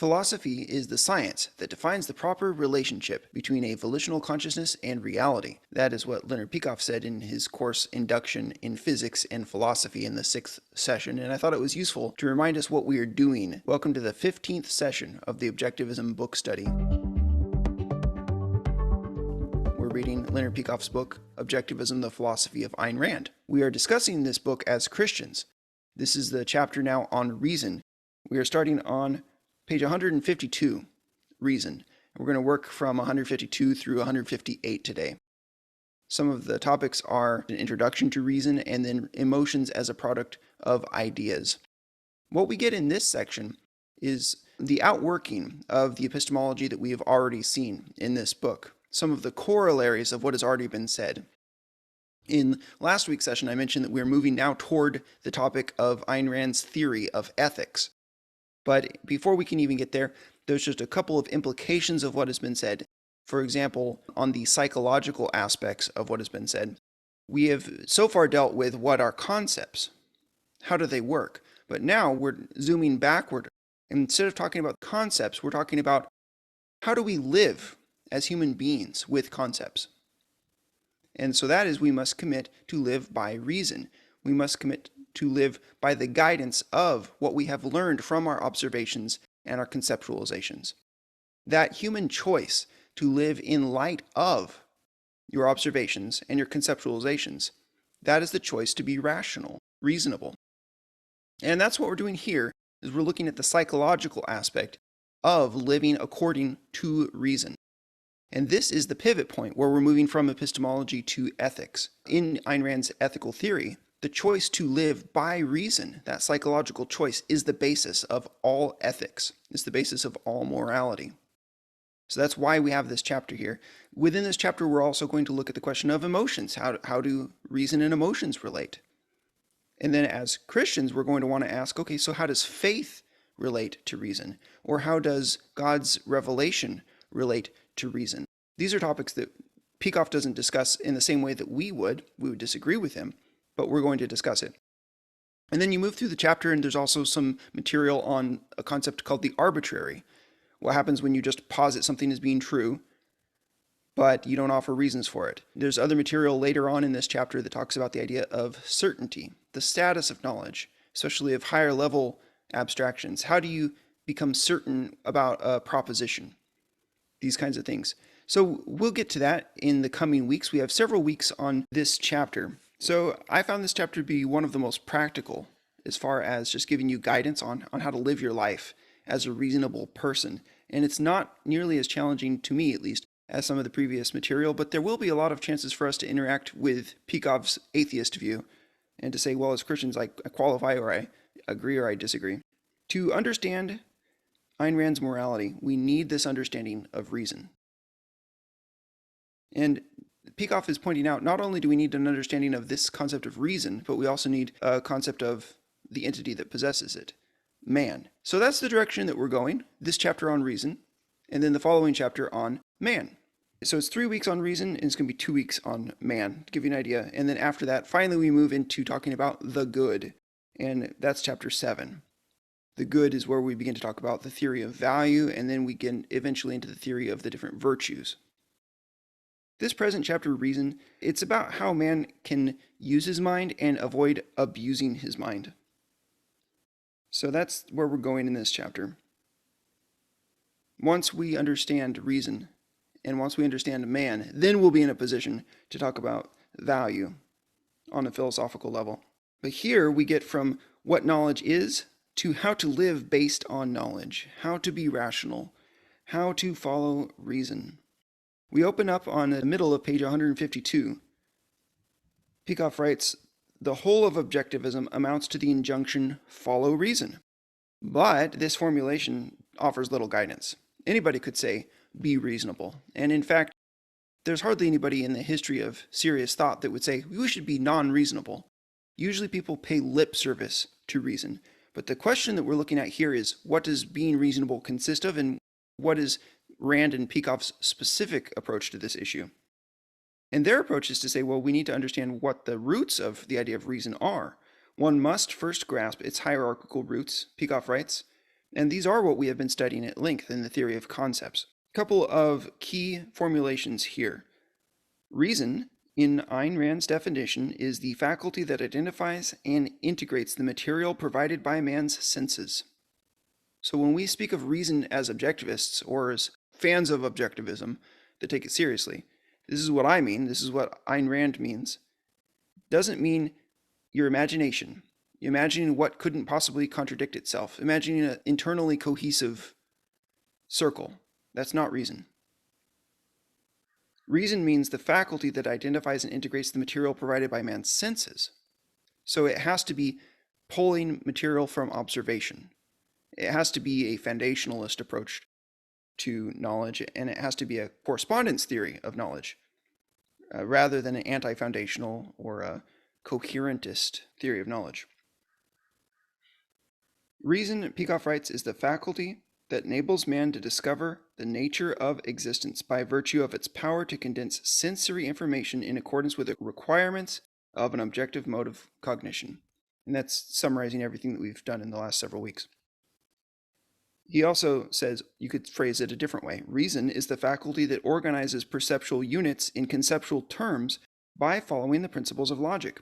Philosophy is the science that defines the proper relationship between a volitional consciousness and reality. That is what Leonard Peikoff said in his course Induction in Physics and Philosophy in the 6th session, and I thought it was useful to remind us what we are doing. Welcome to the 15th session of the Objectivism book study. We're reading Leonard Peikoff's book, Objectivism, the Philosophy of Ayn Rand. We are discussing this book as Christians. This is the chapter now on reason. We are starting on page 152, Reason. We're going to work from 152 through 158 today. Some of the topics are an introduction to reason and then emotions as a product of ideas. What we get in this section is the outworking of the epistemology that we have already seen in this book, some of the corollaries of what has already been said. In last week's session, I mentioned that we're moving now toward the topic of Ayn Rand's theory of ethics. But before we can even get there, there's just a couple of implications of what has been said. For example, on the psychological aspects of what has been said, we have so far dealt with what are concepts. How do they work? But now we're zooming backward. Instead of talking about concepts, we're talking about how do we live as human beings with concepts. And so that is, we must commit to live by reason. We must commit to live by the guidance of what we have learned from our observations and our conceptualizations. That human choice to live in light of your observations and your conceptualizations, that is the choice to be rational, reasonable. And that's what we're doing here, is we're looking at the psychological aspect of living according to reason. And this is the pivot point where we're moving from epistemology to ethics. In Ayn Rand's ethical theory, the choice to live by reason, that psychological choice, is the basis of all ethics. It's the basis of all morality. So that's why we have this chapter here. Within this chapter, we're also going to look at the question of emotions. How do reason and emotions relate? And then as Christians, we're going to want to ask, okay, so how does faith relate to reason? Or how does God's revelation relate to reason? These are topics that Peikoff doesn't discuss in the same way that we would. We would disagree with him, but we're going to discuss it. And then you move through the chapter and there's also some material on a concept called the arbitrary. What happens when you just posit something as being true, but you don't offer reasons for it? There's other material later on in this chapter that talks about the idea of certainty, the status of knowledge, especially of higher level abstractions. How do you become certain about a proposition? These kinds of things. So we'll get to that in the coming weeks. We have several weeks on this chapter. So I found this chapter to be one of the most practical as far as just giving you guidance on how to live your life as a reasonable person. And it's not nearly as challenging, to me at least, as some of the previous material, but there will be a lot of chances for us to interact with Peikoff's atheist view and to say, well, as Christians, I qualify or I agree or I disagree. To understand Ayn Rand's morality, we need this understanding of reason. And Peikoff is pointing out, not only do we need an understanding of this concept of reason, but we also need a concept of the entity that possesses it, man. So that's the direction that we're going, this chapter on reason, and then the following chapter on man. So it's 3 weeks on reason, and it's going to be 2 weeks on man, to give you an idea. And then after that, finally we move into talking about the good, and that's chapter 7. The good is where we begin to talk about the theory of value, and then we get eventually into the theory of the different virtues. This present chapter, Reason, it's about how man can use his mind and avoid abusing his mind. So that's where we're going in this chapter. Once we understand reason, and once we understand man, then we'll be in a position to talk about value on a philosophical level. But here we get from what knowledge is to how to live based on knowledge, how to be rational, how to follow reason. We open up on the middle of page 152. Peikoff writes, "The whole of objectivism amounts to the injunction, follow reason." But this formulation offers little guidance. Anybody could say, be reasonable. And in fact, there's hardly anybody in the history of serious thought that would say, we should be non-reasonable. Usually people pay lip service to reason. But the question that we're looking at here is, what does being reasonable consist of, and what is Rand and Peikoff's specific approach to this issue? And their approach is to say, well, we need to understand what the roots of the idea of reason are. One must first grasp its hierarchical roots, Peikoff writes. And these are what we have been studying at length in the theory of concepts. A couple of key formulations here. Reason, in Ayn Rand's definition, is the faculty that identifies and integrates the material provided by man's senses. So when we speak of reason as objectivists, or as fans of objectivism that take it seriously, this is what I mean, this is what Ayn Rand means. Doesn't mean your imagination, imagining what couldn't possibly contradict itself, imagining an internally cohesive circle. That's not reason. Reason means the faculty that identifies and integrates the material provided by man's senses. So it has to be pulling material from observation. It has to be a foundationalist approach to knowledge, and it has to be a correspondence theory of knowledge, rather than an anti-foundational or a coherentist theory of knowledge. Reason, Peikoff writes, is the faculty that enables man to discover the nature of existence by virtue of its power to condense sensory information in accordance with the requirements of an objective mode of cognition. And that's summarizing everything that we've done in the last several weeks. He also says, you could phrase it a different way. Reason is the faculty that organizes perceptual units in conceptual terms by following the principles of logic.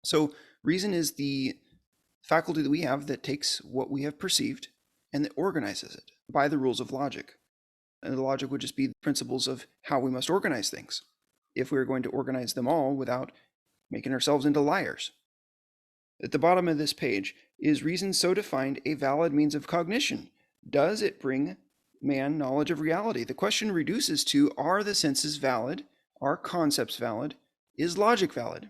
So reason is the faculty that we have that takes what we have perceived and that organizes it by the rules of logic. And the logic would just be the principles of how we must organize things, if we are going to organize them all without making ourselves into liars. At the bottom of this page, is reason so defined a valid means of cognition? Does it bring man knowledge of reality? The question reduces to, are the senses valid? Are concepts valid? Is logic valid?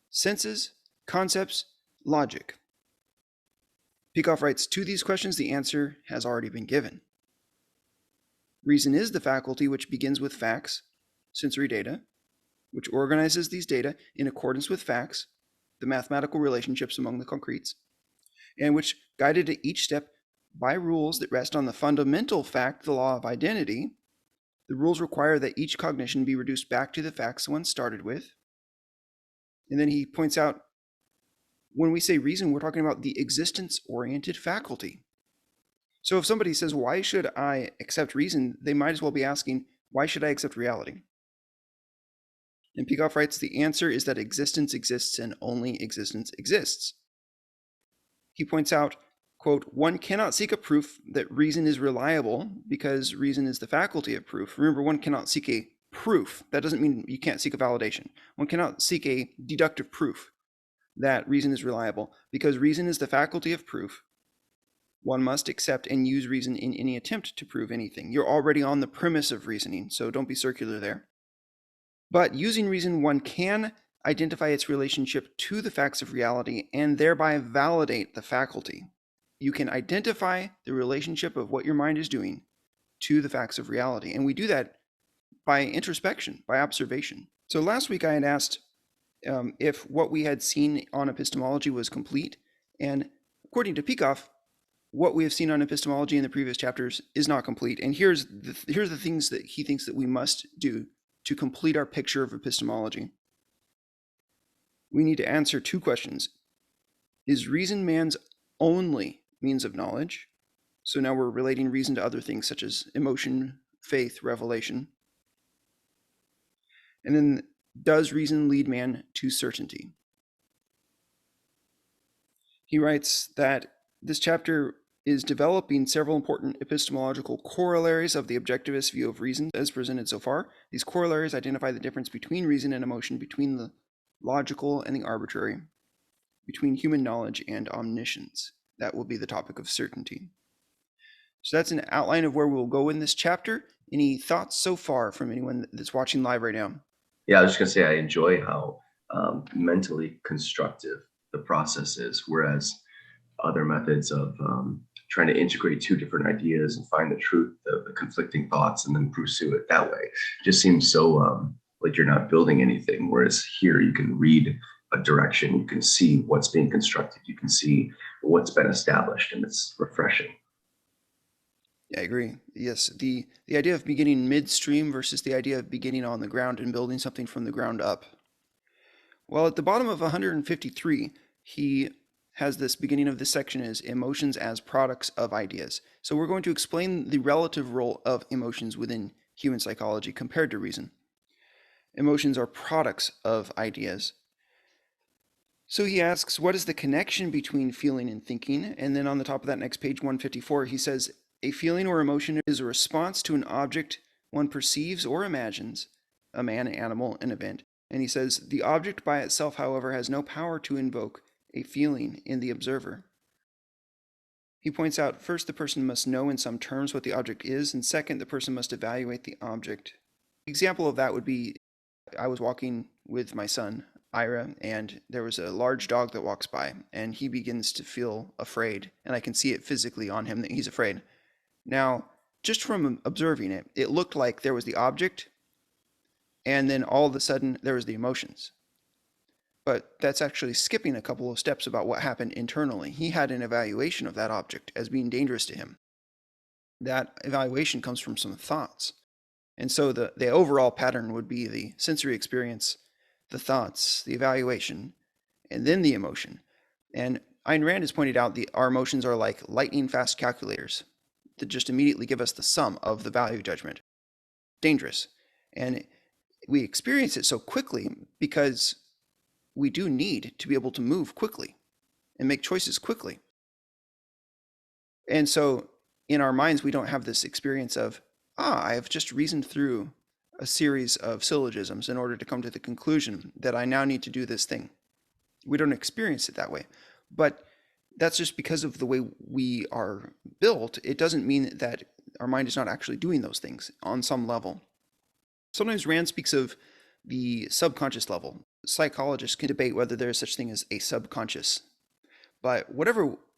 Senses, concepts, logic. Peikoff writes, to these questions, the answer has already been given. Reason is the faculty which begins with facts, sensory data, which organizes these data in accordance with facts, the mathematical relationships among the concretes, and which, guided at each step by rules that rest on the fundamental fact, the law of identity, the rules require that each cognition be reduced back to the facts one started with. And then he points out, when we say reason, we're talking about the existence-oriented faculty. So if somebody says, why should I accept reason? They might as well be asking, why should I accept reality? And Peikoff writes, the answer is that existence exists and only existence exists. He points out, quote, one cannot seek a proof that reason is reliable because reason is the faculty of proof. Remember, one cannot seek a proof. That doesn't mean you can't seek a validation. One cannot seek a deductive proof that reason is reliable because reason is the faculty of proof. One must accept and use reason in any attempt to prove anything. You're already on the premise of reasoning, so don't be circular there. But using reason, one can identify its relationship to the facts of reality and thereby validate the faculty. You can identify the relationship of what your mind is doing to the facts of reality. And we do that by introspection, by observation. So last week I had asked if what we had seen on epistemology was complete. And according to Peikoff, what we have seen on epistemology in the previous chapters is not complete. And here's the things that he thinks that we must do to complete our picture of epistemology. We need to answer two questions. Is reason man's only means of knowledge? So now we're relating reason to other things such as emotion, faith, revelation. And then, does reason lead man to certainty? He writes that this chapter is developing several important epistemological corollaries of the objectivist view of reason as presented so far. These corollaries identify the difference between reason and emotion, between the logical and the arbitrary, between human knowledge and omniscience. That will be the topic of certainty. So that's an outline of where we'll go in this chapter. Any thoughts so far from anyone that's watching live right now? Yeah, I was just going to say, I enjoy how mentally constructive the process is, whereas other methods of trying to integrate two different ideas and find the truth of the conflicting thoughts and then pursue it that way just seems so like you're not building anything. Whereas here you can read a direction, you can see what's being constructed, you can see what's been established, and it's refreshing. Yeah, I agree. Yes, the idea of beginning midstream versus the idea of beginning on the ground and building something from the ground up. Well, at the bottom of 153, he has this beginning of this section is emotions as products of ideas. So we're going to explain the relative role of emotions within human psychology compared to reason. Emotions are products of ideas. So he asks, what is the connection between feeling and thinking? And then on the top of that next page, 154, he says, a feeling or emotion is a response to an object one perceives or imagines, a man, an animal, an event. And he says, the object by itself, however, has no power to invoke a feeling in the observer. He points out, first, the person must know in some terms what the object is, and second, the person must evaluate the object. An example of that would be, I was walking with my son, Ira, and there was a large dog that walks by, and he begins to feel afraid, and I can see it physically on him that he's afraid. Now, just from observing it, it looked like there was the object, and then all of a sudden there was the emotions. But that's actually skipping a couple of steps about what happened internally. He had an evaluation of that object as being dangerous to him. That evaluation comes from some thoughts. And so the overall pattern would be the sensory experience, the thoughts, the evaluation, and then the emotion. And Ayn Rand has pointed out our emotions are like lightning fast calculators that just immediately give us the sum of the value judgment. Dangerous. And we experience it so quickly because we do need to be able to move quickly and make choices quickly. And so in our minds, we don't have this experience of, I have just reasoned through a series of syllogisms in order to come to the conclusion that I now need to do this thing. We don't experience it that way. But that's just because of the way we are built. It doesn't mean that our mind is not actually doing those things on some level. Sometimes Rand speaks of the subconscious level. Psychologists can debate whether there is such thing as a subconscious. But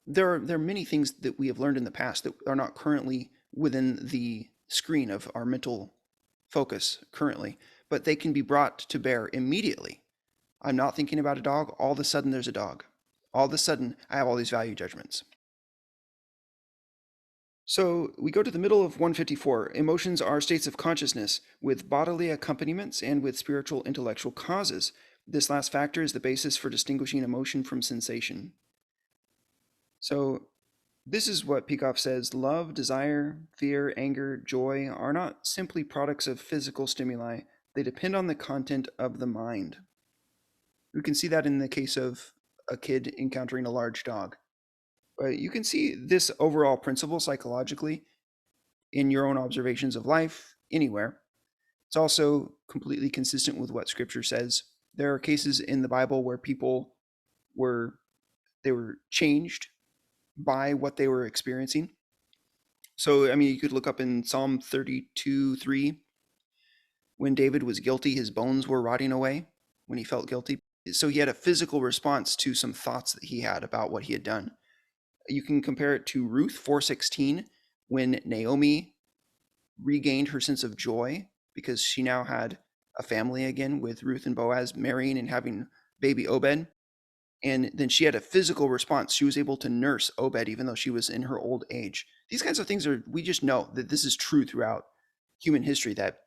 there are many things that we have learned in the past that are not currently within the screen of our mental focus currently, but they can be brought to bear immediately. I'm not thinking about a dog. All of a sudden there's a dog. All of a sudden I have all these value judgments. So we go to the middle of 154. Emotions are states of consciousness with bodily accompaniments and with spiritual intellectual causes. This last factor is the basis for distinguishing emotion from sensation. So this is what Peikoff says: love, desire, fear, anger, joy are not simply products of physical stimuli. They depend on the content of the mind. We can see that in the case of a kid encountering a large dog. But you can see this overall principle psychologically in your own observations of life anywhere. It's also completely consistent with what Scripture says. There are cases in the Bible where people were changed by what they were experiencing. So, I mean, you could look up in Psalm 32:3, when David was guilty, his bones were rotting away when he felt guilty. So he had a physical response to some thoughts that he had about what he had done. You can compare it to Ruth 4:16, when Naomi regained her sense of joy because she now had a family again with Ruth and Boaz marrying and having baby Obed. And then she had a physical response. She was able to nurse Obed even though she was in her old age. These kinds of things we just know that this is true throughout human history, that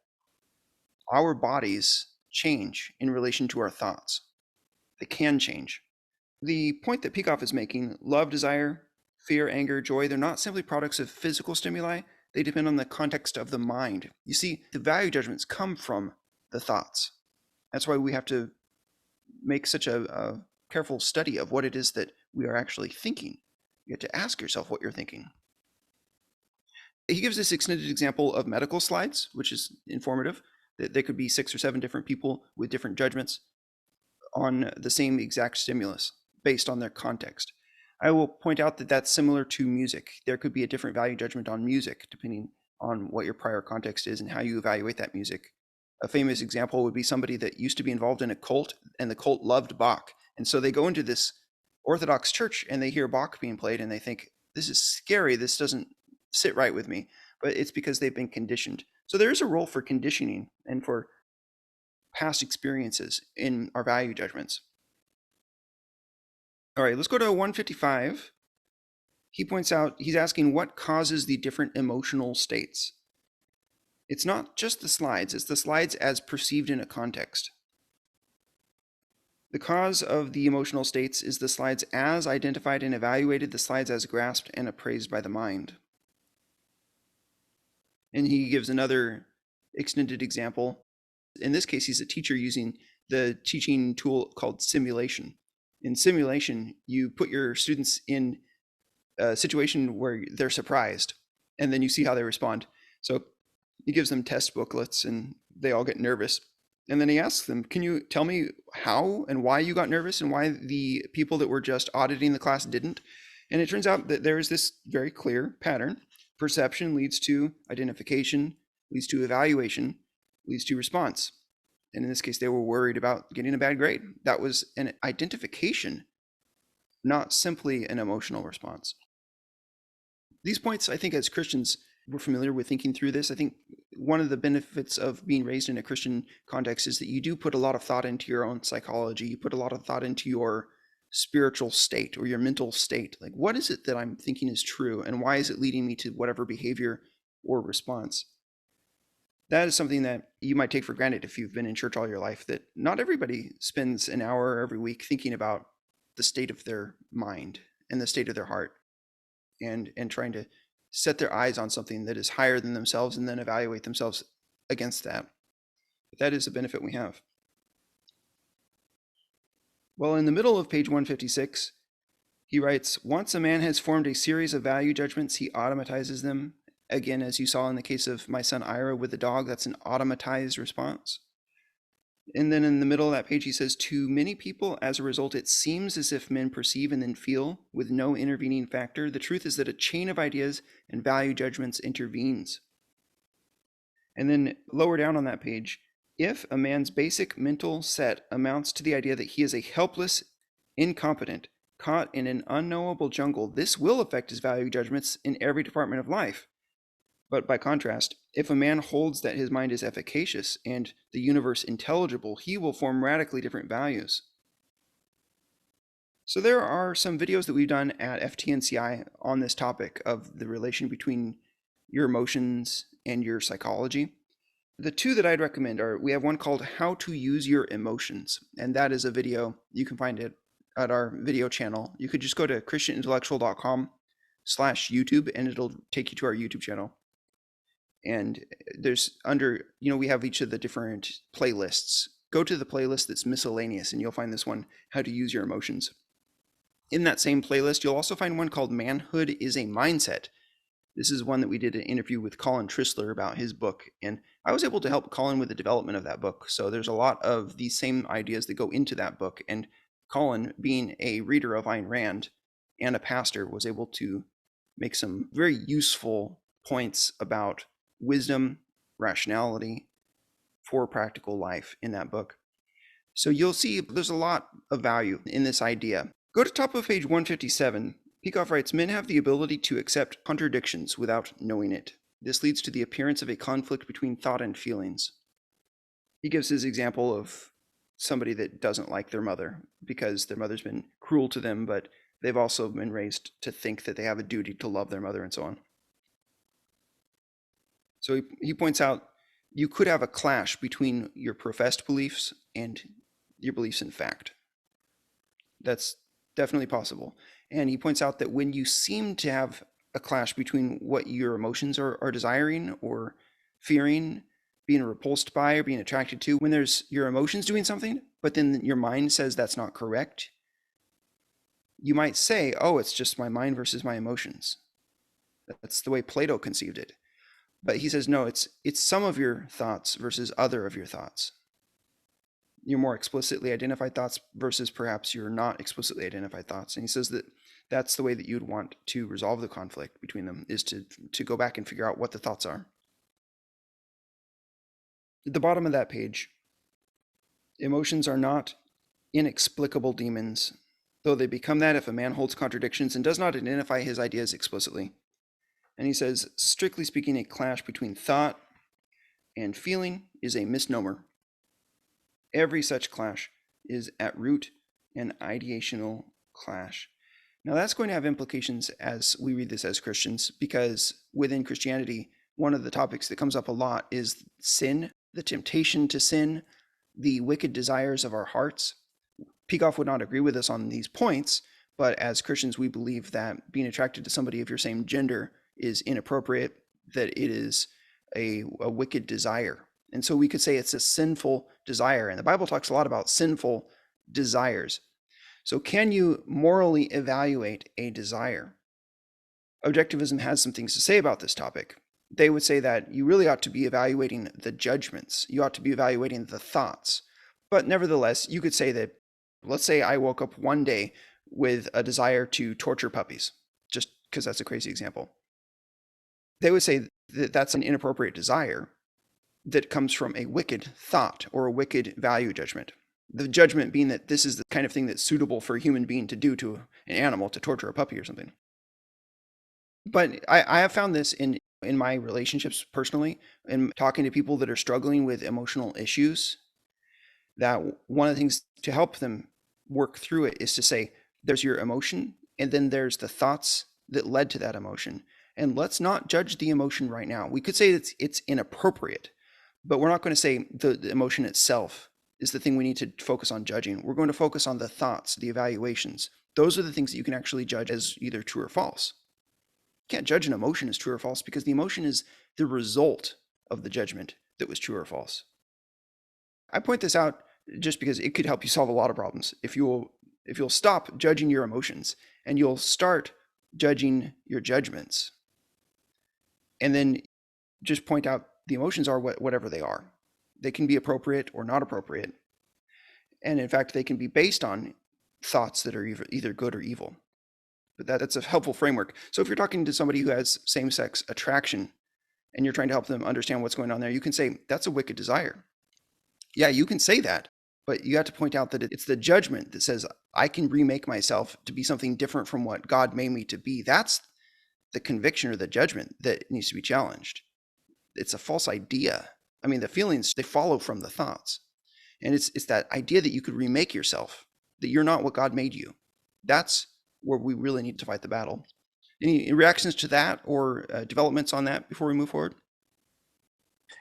our bodies change in relation to our thoughts. They can change. The point that Peikoff is making, love, desire, fear, anger, joy, they're not simply products of physical stimuli. They depend on the context of the mind. You see, the value judgments come from the thoughts. That's why we have to make such a careful study of what it is that we are actually thinking. You have to ask yourself what you're thinking. He gives this extended example of medical slides, which is informative. There could be 6 or 7 different people with different judgments on the same exact stimulus based on their context. I will point out that that's similar to music. There could be a different value judgment on music depending on what your prior context is and how you evaluate that music. A famous example would be somebody that used to be involved in a cult, and the cult loved Bach. And so they go into this Orthodox church and they hear Bach being played and they think, this is scary, this doesn't sit right with me. But it's because they've been conditioned. So there is a role for conditioning and for past experiences in our value judgments. All right, let's go to 155. He points out, he's asking what causes the different emotional states. It's not just the slides, it's the slides as perceived in a context. The cause of the emotional states is the slides as identified and evaluated, the slides as grasped and appraised by the mind. And he gives another extended example. In this case, he's a teacher using the teaching tool called simulation. In simulation, you put your students in a situation where they're surprised, and then you see how they respond. So he gives them test booklets, and they all get nervous. And then he asks them, can you tell me how and why you got nervous and why the people that were just auditing the class didn't? And it turns out that there is this very clear pattern. Perception leads to identification, leads to evaluation, leads to response. And in this case, they were worried about getting a bad grade. That was an identification, not simply an emotional response. These points, I think, as Christians, we're familiar with thinking through this. I think one of the benefits of being raised in a Christian context is that you do put a lot of thought into your own psychology. You put a lot of thought into your spiritual state or your mental state. Like, what is it that I'm thinking is true, and why is it leading me to whatever behavior or response? That is something that you might take for granted if you've been in church all your life, that not everybody spends an hour every week thinking about the state of their mind and the state of their heart and trying to set their eyes on something that is higher than themselves and then evaluate themselves against that. But that is a benefit we have. Well, in the middle of page 156, he writes, once a man has formed a series of value judgments, he automatizes them. Again, as you saw in the case of my son Ira with the dog, that's an automatized response. And then in the middle of that page, he says, to many people, as a result, it seems as if men perceive and then feel with no intervening factor. The truth is that a chain of ideas and value judgments intervenes. And then lower down on that page, if a man's basic mental set amounts to the idea that he is a helpless, incompetent, caught in an unknowable jungle, this will affect his value judgments in every department of life. But by contrast, if a man holds that his mind is efficacious and the universe intelligible, he will form radically different values. So there are some videos that we've done at FTNCI on this topic of the relation between your emotions and your psychology. The two that I'd recommend are, we have one called How to Use Your Emotions, and that is a video. You can find it at our video channel. You could just go to christianintellectual.com/YouTube and it'll take you to our YouTube channel. And there's we have each of the different playlists. Go to the playlist that's miscellaneous and you'll find this one, How to Use Your Emotions. In that same playlist, you'll also find one called Manhood is a Mindset. This is one that we did an interview with Colin Trissler about his book, and I was able to help Colin with the development of that book. So there's a lot of these same ideas that go into that book, and Colin, being a reader of Ayn Rand and a pastor, was able to make some very useful points about wisdom, rationality for practical life in that book. So you'll see there's a lot of value in this idea. Go to top of page 157. Peikoff writes, men have the ability to accept contradictions without knowing it. This leads to the appearance of a conflict between thought and feelings. He gives his example of somebody that doesn't like their mother because their mother's been cruel to them, but they've also been raised to think that they have a duty to love their mother and so on. So he points out you could have a clash between your professed beliefs and your beliefs in fact. That's definitely possible. And he points out that when you seem to have a clash between what your emotions are desiring or fearing, being repulsed by or being attracted to, when there's your emotions doing something, but then your mind says that's not correct, you might say, oh, it's just my mind versus my emotions. That's the way Plato conceived it. But he says, no, it's some of your thoughts versus other of your thoughts. Your more explicitly identified thoughts versus perhaps your not explicitly identified thoughts. And he says that that's the way that you'd want to resolve the conflict between them, is to go back and figure out what the thoughts are. At the bottom of that page, emotions are not inexplicable demons, though they become that if a man holds contradictions and does not identify his ideas explicitly. And he says, strictly speaking, a clash between thought and feeling is a misnomer. Every such clash is at root an ideational clash. Now that's going to have implications as we read this as Christians, because within Christianity, one of the topics that comes up a lot is sin, the temptation to sin, the wicked desires of our hearts. Peikoff would not agree with us on these points, but as Christians, we believe that being attracted to somebody of your same gender is inappropriate, that it is a wicked desire. And so we could say it's a sinful desire. And the Bible talks a lot about sinful desires. So can you morally evaluate a desire? Objectivism has some things to say about this topic. They would say that you really ought to be evaluating the judgments. You ought to be evaluating the thoughts. But nevertheless, you could say that, let's say I woke up one day with a desire to torture puppies, just because that's a crazy example. They would say that that's an inappropriate desire that comes from a wicked thought or a wicked value judgment. The judgment being that this is the kind of thing that's suitable for a human being to do to an animal, to torture a puppy or something. But I have found this in my relationships personally, in talking to people that are struggling with emotional issues, that one of the things to help them work through it is to say, there's your emotion, and then there's the thoughts that led to that emotion. And let's not judge the emotion right now. We could say it's inappropriate, but we're not going to say the emotion itself is the thing we need to focus on judging. We're going to focus on the thoughts, the evaluations. Those are the things that you can actually judge as either true or false. You can't judge an emotion as true or false because the emotion is the result of the judgment that was true or false. I point this out just because it could help you solve a lot of problems. If you'll stop judging your emotions and you'll start judging your judgments, and then just point out the emotions are whatever they are. They can be appropriate or not appropriate. And in fact, they can be based on thoughts that are either good or evil. But that's a helpful framework. So if you're talking to somebody who has same-sex attraction and you're trying to help them understand what's going on there, you can say, that's a wicked desire. Yeah, you can say that, but you have to point out that it's the judgment that says, I can remake myself to be something different from what God made me to be. That's the conviction or the judgment that needs to be challenged. It's a false idea. I mean, the feelings, they follow from the thoughts. And it's that idea that you could remake yourself, that you're not what God made you. That's where we really need to fight the battle. Any reactions to that or developments on that before we move forward?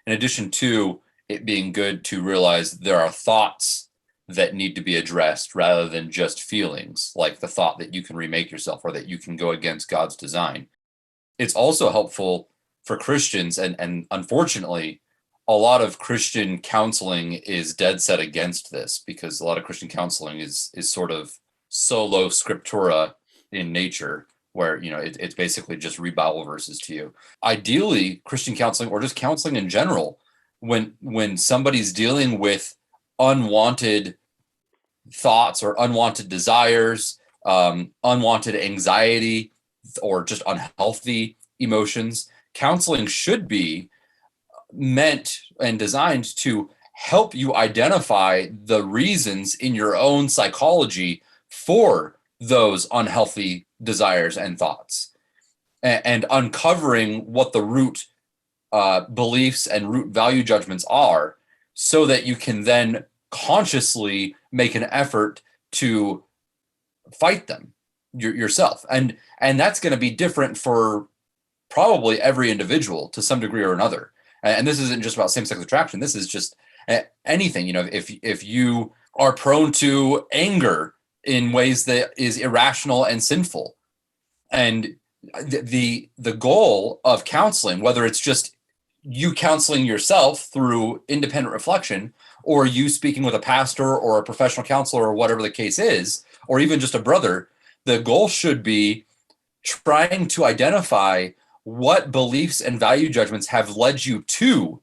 In addition to it being good to realize there are thoughts that need to be addressed rather than just feelings, like the thought that you can remake yourself or that you can go against God's design. It's also helpful for Christians, and unfortunately, a lot of Christian counseling is dead set against this because a lot of Christian counseling is sort of solo scriptura in nature, where it's basically just read Bible verses to you. Ideally, Christian counseling or just counseling in general, when somebody's dealing with unwanted thoughts or unwanted desires, unwanted anxiety, or just unhealthy emotions, counseling should be meant and designed to help you identify the reasons in your own psychology for those unhealthy desires and thoughts, and uncovering what the root beliefs and root value judgments are, so that you can then consciously make an effort to fight them yourself. And that's going to be different for probably every individual to some degree or another. And this isn't just about same-sex attraction. This is just anything. If you are prone to anger in ways that is irrational and sinful, and the goal of counseling, whether it's just you counseling yourself through independent reflection, or you speaking with a pastor or a professional counselor or whatever the case is, or even just a brother, the goal should be trying to identify what beliefs and value judgments have led you to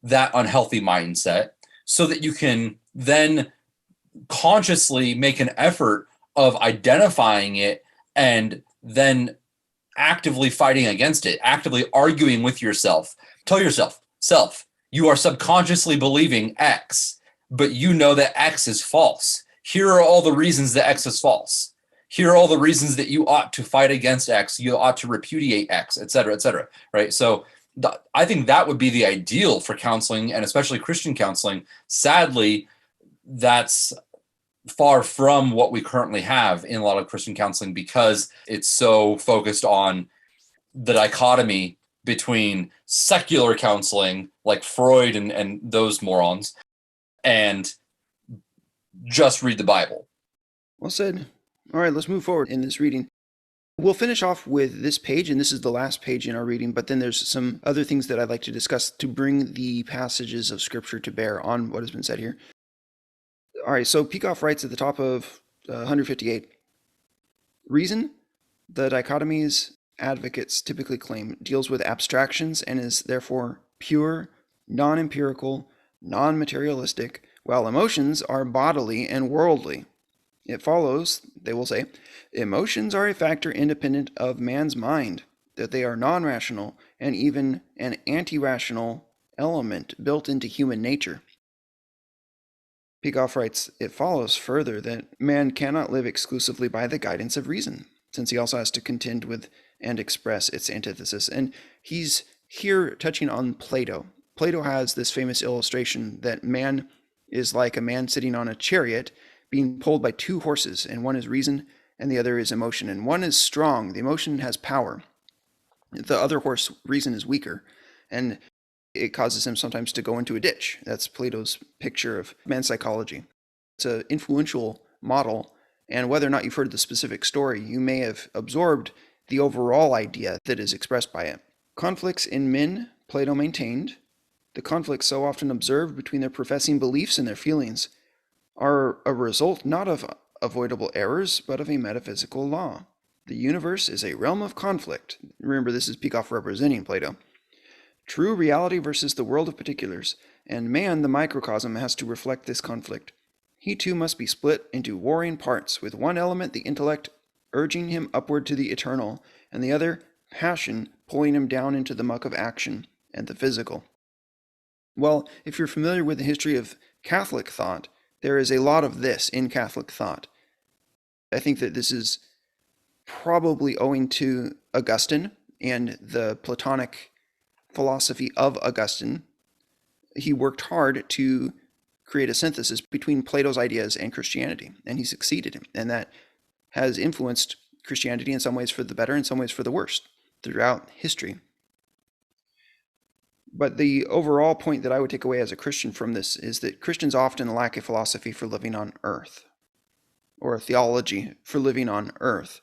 that unhealthy mindset, so that you can then consciously make an effort of identifying it and then actively fighting against it, actively arguing with yourself. Tell yourself, you are subconsciously believing X, but you know that X is false. Here are all the reasons that X is false. Here are all the reasons that you ought to fight against X, you ought to repudiate X, et cetera, right? So I think that would be the ideal for counseling, and especially Christian counseling. Sadly, that's far from what we currently have in a lot of Christian counseling, because it's so focused on the dichotomy between secular counseling, like Freud and those morons, and just read the Bible. Well said. All right, let's move forward in this reading. We'll finish off with this page, and this is the last page in our reading, but then there's some other things that I'd like to discuss to bring the passages of Scripture to bear on what has been said here. All right, so Peikoff writes at the top of 158, reason, the dichotomies advocates typically claim, deals with abstractions and is therefore pure, non-empirical, non-materialistic, while emotions are bodily and worldly. It follows, they will say, emotions are a factor independent of man's mind, that they are non-rational and even an anti-rational element built into human nature. Peikoff writes, it follows further that man cannot live exclusively by the guidance of reason, since he also has to contend with and express its antithesis. And he's here touching on Plato. Plato has this famous illustration that man is like a man sitting on a chariot being pulled by two horses, and one is reason and the other is emotion. And one is strong, the emotion has power. The other horse, reason, is weaker, and it causes him sometimes to go into a ditch. That's Plato's picture of man's psychology. It's an influential model, and whether or not you've heard the specific story, you may have absorbed the overall idea that is expressed by it. Conflicts in men, Plato maintained, the conflicts so often observed between their professing beliefs and their feelings, are a result not of avoidable errors, but of a metaphysical law. The universe is a realm of conflict. Remember, this is Peikoff representing Plato. True reality versus the world of particulars, and man, the microcosm, has to reflect this conflict. He too must be split into warring parts, with one element, the intellect, urging him upward to the eternal, and the other, passion, pulling him down into the muck of action and the physical. Well, if you're familiar with the history of Catholic thought, there is a lot of this in Catholic thought. I think that this is probably owing to Augustine and the Platonic philosophy of Augustine. He worked hard to create a synthesis between Plato's ideas and Christianity, and he succeeded, and that has influenced Christianity in some ways for the better, in some ways for the worst, throughout history. But the overall point that I would take away as a Christian from this is that Christians often lack a philosophy for living on earth, or a theology for living on earth.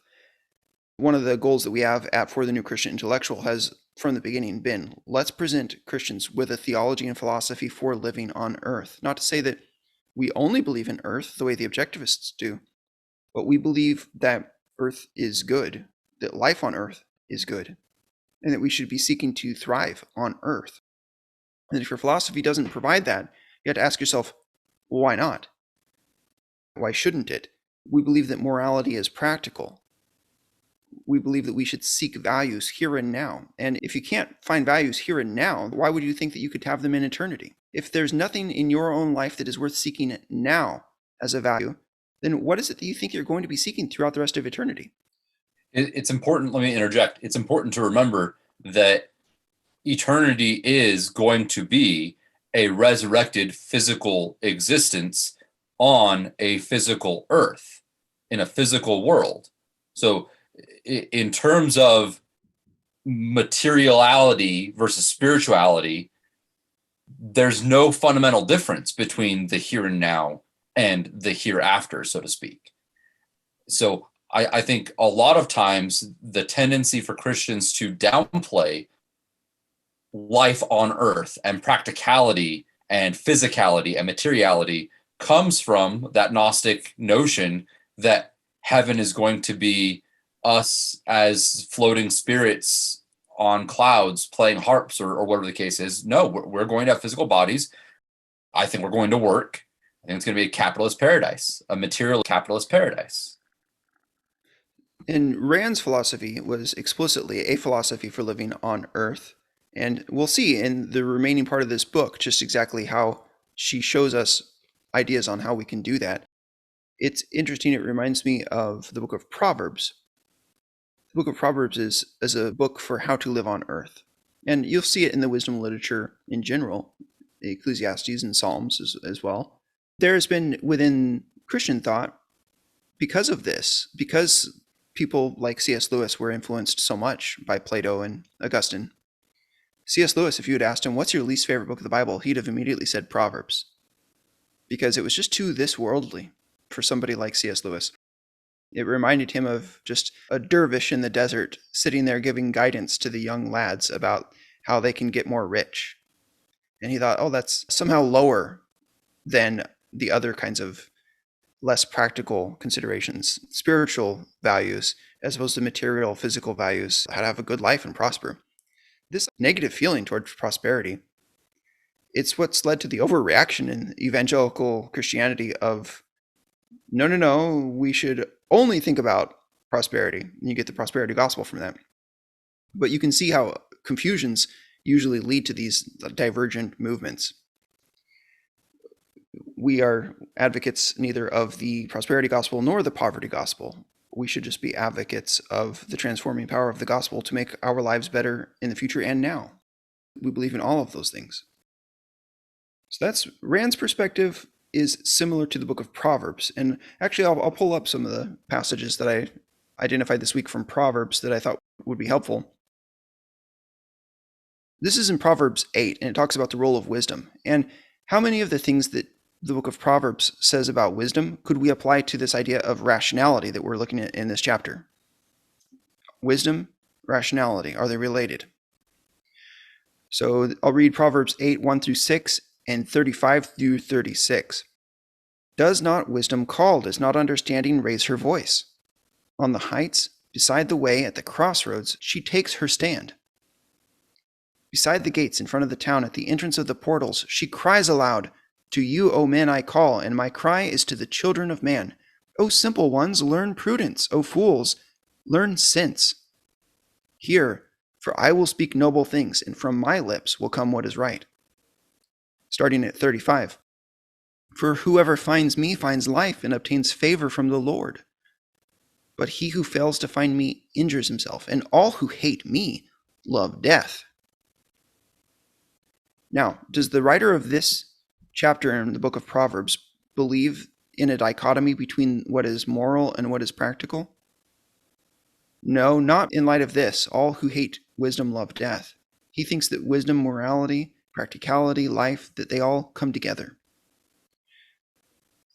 One of the goals that we have at For the New Christian Intellectual has, from the beginning, been, let's present Christians with a theology and philosophy for living on earth. Not to say that we only believe in earth the way the Objectivists do, but we believe that earth is good, that life on earth is good, and that we should be seeking to thrive on earth. And if your philosophy doesn't provide that, you have to ask yourself, well, why not? Why shouldn't it? We believe that morality is practical. We believe that we should seek values here and now. And if you can't find values here and now, why would you think that you could have them in eternity? If there's nothing in your own life that is worth seeking now as a value, then what is it that you think you're going to be seeking throughout the rest of eternity? It's important, let me interject. It's important to remember that eternity is going to be a resurrected physical existence on a physical earth, in a physical world. So in terms of materiality versus spirituality, there's no fundamental difference between the here and now and the hereafter, so to speak. So I think a lot of times the tendency for Christians to downplay life on earth and practicality and physicality and materiality comes from that Gnostic notion that heaven is going to be us as floating spirits on clouds playing harps or whatever the case is. No, we're going to have physical bodies. I think we're going to work. I think it's going to be a capitalist paradise, a material capitalist paradise. And Rand's philosophy was explicitly a philosophy for living on earth. And we'll see in the remaining part of this book just exactly how she shows us ideas on how we can do that. It's interesting. It reminds me of the book of Proverbs. The book of Proverbs is a book for how to live on earth. And you'll see it in the wisdom literature in general, Ecclesiastes and Psalms as well. There has been within Christian thought, because of this, because people like C.S. Lewis were influenced so much by Plato and Augustine. C.S. Lewis, if you had asked him, what's your least favorite book of the Bible? He'd have immediately said Proverbs, because it was just too this worldly for somebody like C.S. Lewis. It reminded him of just a dervish in the desert sitting there giving guidance to the young lads about how they can get more rich. And he thought, oh, that's somehow lower than the other kinds of less practical considerations, spiritual values, as opposed to material, physical values, how to have a good life and prosper. This negative feeling towards prosperity, it's what's led to the overreaction in evangelical Christianity of, no, we should only think about prosperity. And you get the prosperity gospel from that. But you can see how confusions usually lead to these divergent movements. We are advocates neither of the prosperity gospel nor the poverty gospel. We should just be advocates of the transforming power of the gospel to make our lives better in the future and now. We believe in all of those things. So that's Rand's perspective is similar to the book of Proverbs. And actually, I'll pull up some of the passages that I identified this week from Proverbs that I thought would be helpful. This is in Proverbs 8, and it talks about the role of wisdom. And how many of the things that the book of Proverbs says about wisdom could we apply to this idea of rationality that we're looking at in this chapter? Wisdom, rationality, are they related? So I'll read Proverbs 8, 1 through 6, and 35 through 36. Does not wisdom call? Does not understanding raise her voice? On the heights, beside the way, at the crossroads, she takes her stand. Beside the gates in front of the town, at the entrance of the portals, she cries aloud, to you, O men, I call, and my cry is to the children of man. O simple ones, learn prudence. O fools, learn sense. Hear, for I will speak noble things, and from my lips will come what is right. Starting at 35. For whoever finds me finds life and obtains favor from the Lord. But he who fails to find me injures himself, and all who hate me love death. Now, does the writer of this chapter in the book of Proverbs believe in a dichotomy between what is moral and what is practical? No, not in light of this. All who hate wisdom love death. He thinks that wisdom, morality, practicality, life, that they all come together.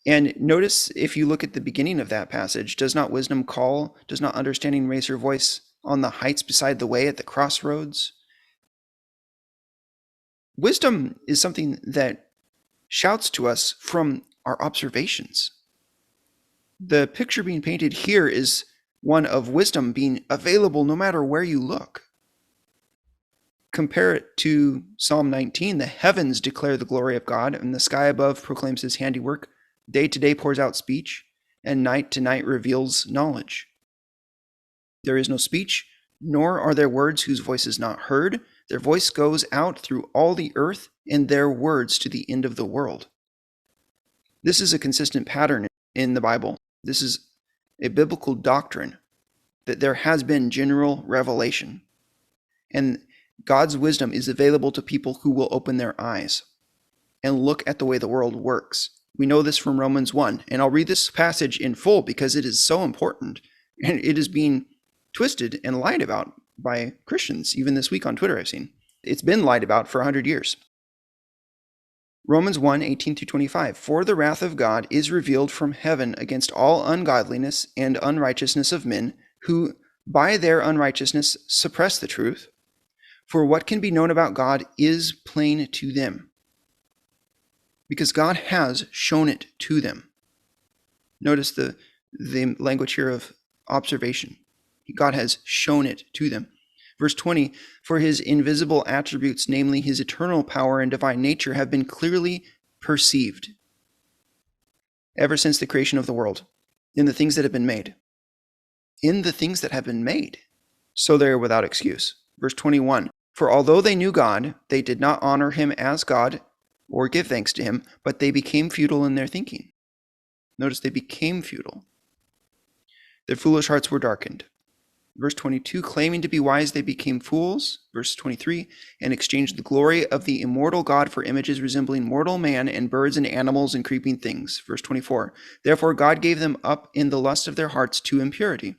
And notice if you look at the beginning of that passage, does not wisdom call? Does not understanding raise her voice on the heights beside the way at the crossroads? Wisdom is something that shouts to us from our observations. The picture being painted here is one of wisdom being available no matter where you look. Compare it to Psalm 19. The heavens declare the glory of God, and the sky above proclaims his handiwork. Day to day pours out speech, and night to night reveals knowledge. There is no speech, nor are there words whose voice is not heard. Their voice goes out through all the earth, and their words to the end of the world. This is a consistent pattern in the Bible. This is a biblical doctrine that there has been general revelation. And God's wisdom is available to people who will open their eyes and look at the way the world works. We know this from Romans 1. And I'll read this passage in full because it is so important. And it is being twisted and lied about by Christians, even this week on Twitter I've seen. It's been lied about for 100 years. Romans 1, 18 through 25. For the wrath of God is revealed from heaven against all ungodliness and unrighteousness of men, who by their unrighteousness suppress the truth. For what can be known about God is plain to them, because God has shown it to them. Notice the language here of observation. God has shown it to them. Verse 20, for his invisible attributes, namely his eternal power and divine nature, have been clearly perceived ever since the creation of the world, in the things that have been made. In the things that have been made. So they are without excuse. Verse 21, for although they knew God, they did not honor him as God or give thanks to him, but they became futile in their thinking. Notice they became futile. Their foolish hearts were darkened. Verse 22, claiming to be wise, they became fools. Verse 23, and exchanged the glory of the immortal God for images resembling mortal man and birds and animals and creeping things. Verse 24, therefore God gave them up in the lust of their hearts to impurity,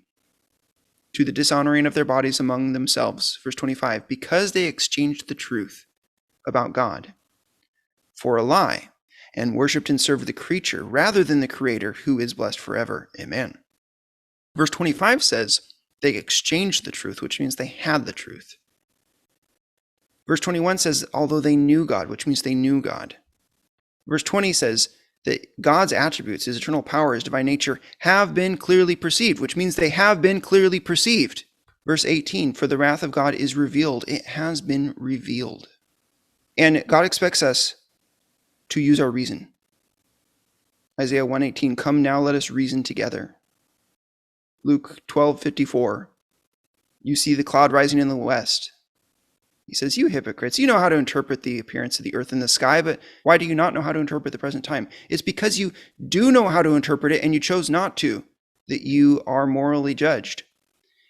to the dishonoring of their bodies among themselves. Verse 25, because they exchanged the truth about God for a lie, and worshipped and served the creature rather than the Creator, who is blessed forever. Amen. Verse 25 says they exchanged the truth, which means they had the truth. Verse 21 says, although they knew God, which means they knew God. Verse 20 says that God's attributes, his eternal power, his divine nature, have been clearly perceived, which means they have been clearly perceived. Verse 18, for the wrath of God is revealed. It has been revealed. And God expects us to use our reason. Isaiah 1:18, come now, let us reason together. Luke 12:54, you see the cloud rising in the west. He says, you hypocrites, you know how to interpret the appearance of the earth and the sky, but why do you not know how to interpret the present time? It's because you do know how to interpret it and you chose not to, that you are morally judged.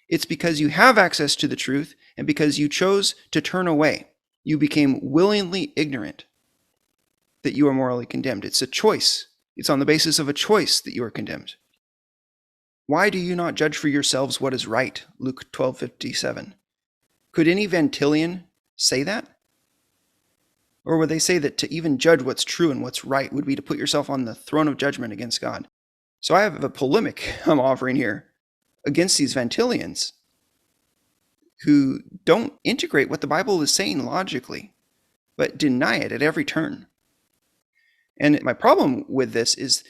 It's because you have access to the truth and because you chose to turn away. You became willingly ignorant that you are morally condemned. It's a choice. It's on the basis of a choice that you are condemned. Why do you not judge for yourselves what is right? Luke 12:57. Could any Ventilian say that? Or would they say that to even judge what's true and what's right would be to put yourself on the throne of judgment against God? So I have a polemic I'm offering here against these Ventilians who don't integrate what the Bible is saying logically, but deny it at every turn. And my problem with this is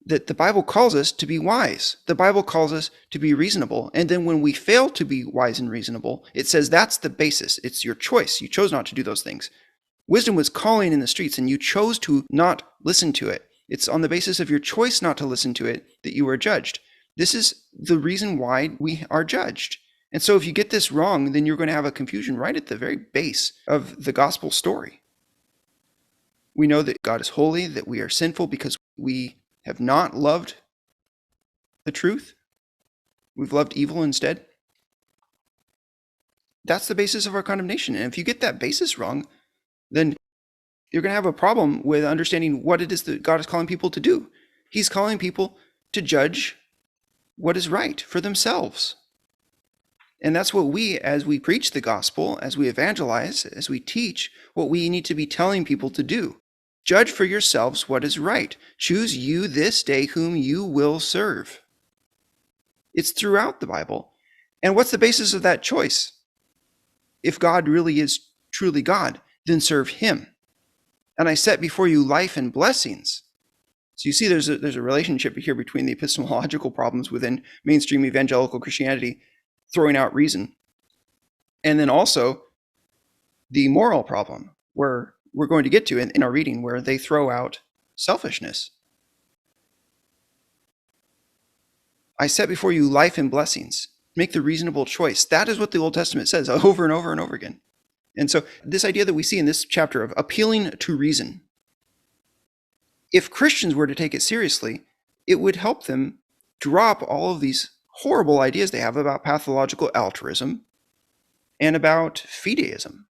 that the Bible calls us to be wise. The Bible calls us to be reasonable. And then when we fail to be wise and reasonable, it says that's the basis. It's your choice. You chose not to do those things. Wisdom was calling in the streets and you chose to not listen to it. It's on the basis of your choice not to listen to it that you are judged. This is the reason why we are judged. And so if you get this wrong, then you're going to have a confusion right at the very base of the gospel story. We know that God is holy, that we are sinful because we have not loved the truth. We've loved evil instead. That's the basis of our condemnation. And if you get that basis wrong, then you're going to have a problem with understanding what it is that God is calling people to do. He's calling people to judge what is right for themselves. And that's what we, as we preach the gospel, as we evangelize, as we teach, what we need to be telling people to do. Judge for yourselves what is right. Choose you this day whom you will serve. It's throughout the Bible. And what's the basis of that choice? If God really is truly God, then serve him. And I set before you life and blessings. So you see there's a relationship here between the epistemological problems within mainstream evangelical Christianity, throwing out reason, and then also the moral problem, where we're going to get to in our reading, where they throw out selfishness. I set before you life and blessings. Make the reasonable choice. That is what the Old Testament says over and over and over again. And so this idea that we see in this chapter of appealing to reason, if Christians were to take it seriously, it would help them drop all of these horrible ideas they have about pathological altruism and about fideism.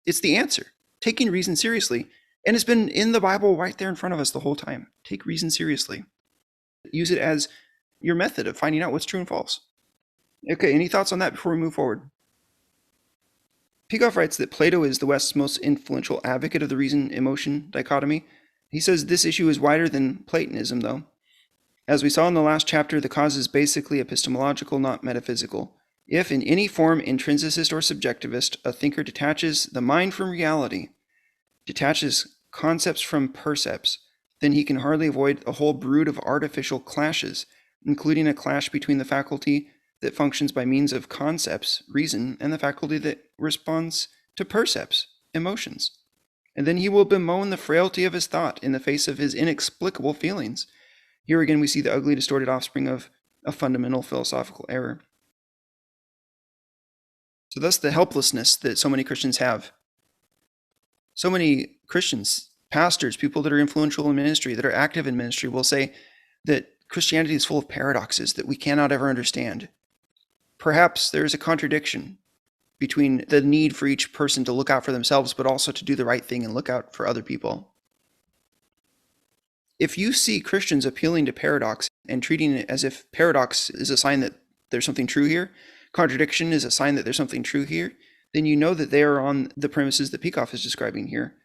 It's the answer. Taking reason seriously. And it's been in the Bible right there in front of us the whole time. Take reason seriously. Use it as your method of finding out what's true and false. Okay, any thoughts on that before we move forward? Peikoff writes that Plato is the West's most influential advocate of the reason-emotion dichotomy. He says this issue is wider than Platonism, though. As we saw in the last chapter, the cause is basically epistemological, not metaphysical. If, in any form, intrinsicist or subjectivist, a thinker detaches the mind from reality, detaches concepts from percepts, then he can hardly avoid a whole brood of artificial clashes, including a clash between the faculty that functions by means of concepts, reason, and the faculty that responds to percepts, emotions. And then he will bemoan the frailty of his thought in the face of his inexplicable feelings. Here again we see the ugly, distorted offspring of a fundamental philosophical error. So thus the helplessness that so many Christians have. So many Christians, pastors, people that are influential in ministry, that are active in ministry, will say that Christianity is full of paradoxes that we cannot ever understand. Perhaps there is a contradiction between the need for each person to look out for themselves, but also to do the right thing and look out for other people. If you see Christians appealing to paradox and treating it as if paradox is a sign that there's something true here, contradiction is a sign that there's something true here, then you know that they are on the premises that Peikoff is describing here.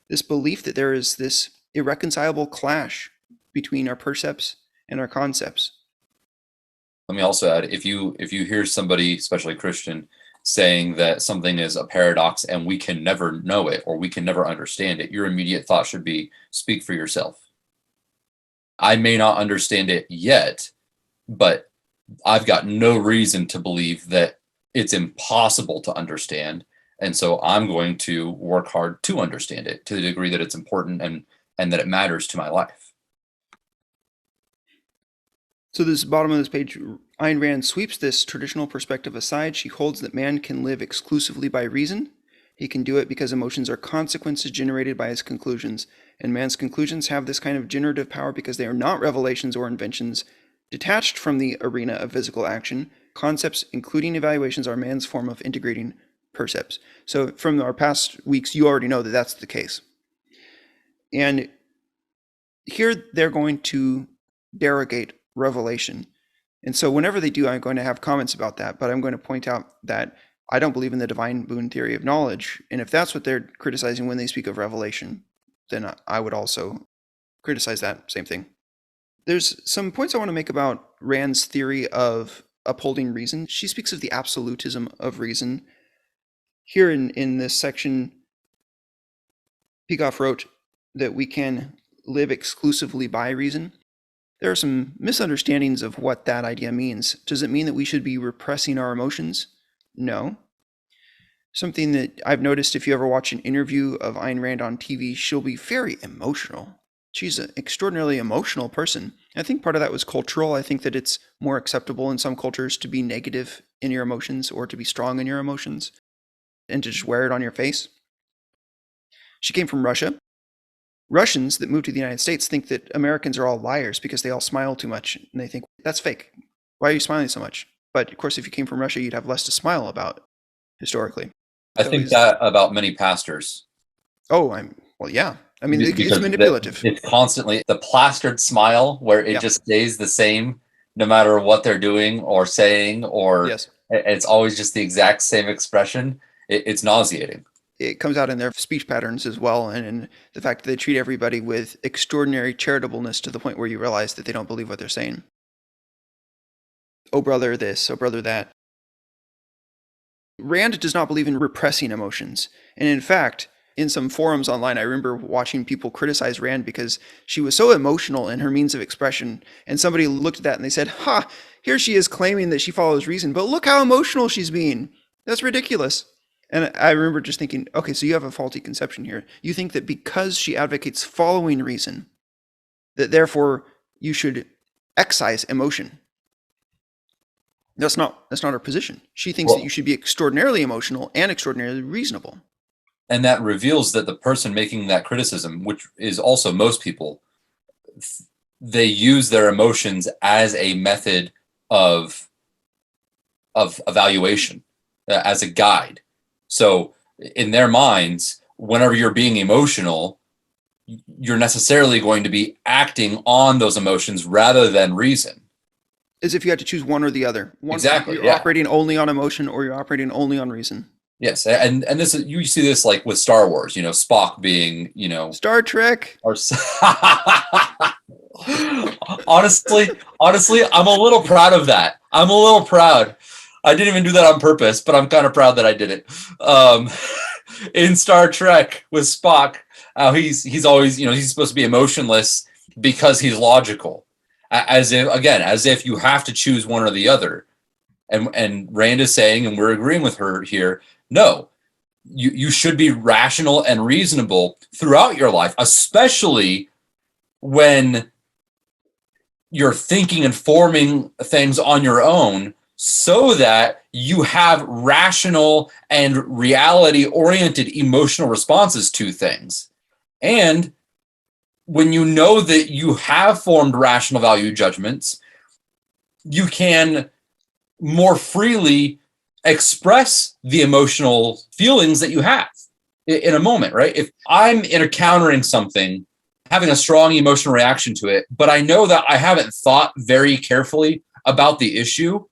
This belief that there is this irreconcilable clash between our percepts and our concepts. Let me also add, if you hear somebody, especially Christian, saying that something is a paradox and we can never know it or we can never understand it, your immediate thought should be, speak for yourself. I may not understand it yet, but I've got no reason to believe that it's impossible to understand. And so I'm going to work hard to understand it to the degree that it's important and that it matters to my life. So this bottom of this page, Ayn Rand sweeps this traditional perspective aside. She holds that man can live exclusively by reason. He can do it because emotions are consequences generated by his conclusions, and man's conclusions have this kind of generative power because they are not revelations or inventions detached from the arena of physical action. Concepts, including evaluations, are man's form of integrating percepts. So from our past weeks, you already know that that's the case. And here they're going to derogate revelation. And so whenever they do, I'm going to have comments about that, but I'm going to point out that I don't believe in the divine boon theory of knowledge. And if that's what they're criticizing when they speak of revelation, then I would also criticize that same thing. There's some points I want to make about Rand's theory of upholding reason. She speaks of the absolutism of reason. Here in this section, Peikoff wrote that we can live exclusively by reason. There are some misunderstandings of what that idea means. Does it mean that we should be repressing our emotions? No. Something that I've noticed, if you ever watch an interview of Ayn Rand on TV, she'll be very emotional. She's an extraordinarily emotional person. I think part of that was cultural. I think that it's more acceptable in some cultures to be negative in your emotions or to be strong in your emotions and to just wear it on your face. She came from Russia. Russians that moved to the United States think that Americans are all liars because they all smile too much. And they think, that's fake. Why are you smiling so much? But of course, if you came from Russia, you'd have less to smile about historically. I think that about many pastors. Oh, yeah. I mean, it's manipulative. It's constantly the plastered smile where it just stays the same no matter what they're doing or saying, or it's always just the exact same expression. It's nauseating. It comes out in their speech patterns as well, and in the fact that they treat everybody with extraordinary charitableness to the point where you realize that they don't believe what they're saying. Oh, brother this, oh, brother that. Rand does not believe in repressing emotions. And in fact, in some forums online, I remember watching people criticize Rand because she was so emotional in her means of expression. And somebody looked at that and they said, here she is claiming that she follows reason, but look how emotional she's being. That's ridiculous. And I remember just thinking, okay, so you have a faulty conception here. You think that because she advocates following reason, that therefore you should excise emotion. That's not her position. She thinks that you should be extraordinarily emotional and extraordinarily reasonable. And that reveals that the person making that criticism, which is also most people, they use their emotions as a method of evaluation, as a guide. So in their minds, whenever you're being emotional, you're necessarily going to be acting on those emotions rather than reason. As if you had to choose one or the other. Exactly. You're operating only on emotion or you're operating only on reason. Yes, and this is, you see this like with Star Wars, Spock being, Star Trek. Or honestly, I'm a little proud of that. I'm a little proud. I didn't even do that on purpose, but I'm kind of proud that I did it. In Star Trek with Spock, he's always, he's supposed to be emotionless because he's logical, as if you have to choose one or the other. And Rand is saying, and we're agreeing with her here, no, you should be rational and reasonable throughout your life, especially when you're thinking and forming things on your own, so that you have rational and reality-oriented emotional responses to things. And when you know that you have formed rational value judgments, you can more freely express the emotional feelings that you have in a moment, right? If I'm encountering something, having a strong emotional reaction to it, but I know that I haven't thought very carefully about the issue,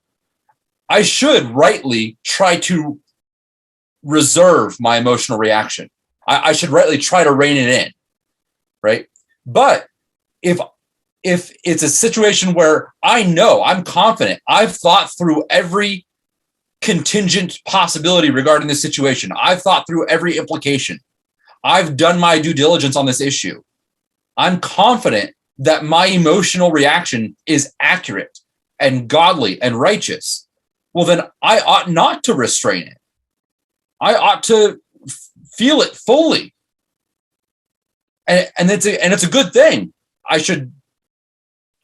I should rightly try to reserve my emotional reaction. I should rightly try to rein it in, right? But if if it's a situation where I know, I'm confident, I've thought through every contingent possibility regarding this situation, I've thought through every implication, I've done my due diligence on this issue, I'm confident that my emotional reaction is accurate and godly and righteous, well, then I ought not to restrain it. I ought to feel it fully. And it's a good thing. I should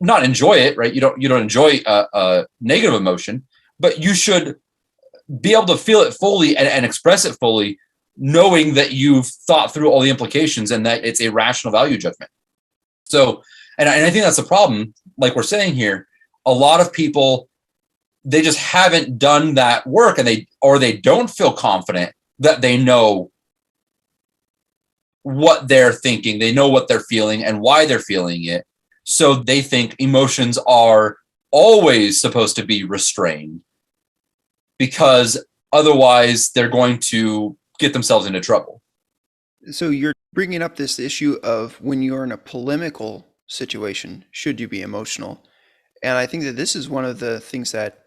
not enjoy it, right? You don't enjoy a negative emotion, but you should be able to feel it fully and express it fully, knowing that you've thought through all the implications and that it's a rational value judgment. So, and I think that's the problem. Like we're saying here, a lot of people, they just haven't done that work, and they don't feel confident that they know what they're thinking, they know what they're feeling and why they're feeling it. So they think emotions are always supposed to be restrained, because otherwise they're going to get themselves into trouble. So you're bringing up this issue of when you're in a polemical situation, should you be emotional? And I think that this is one of the things that,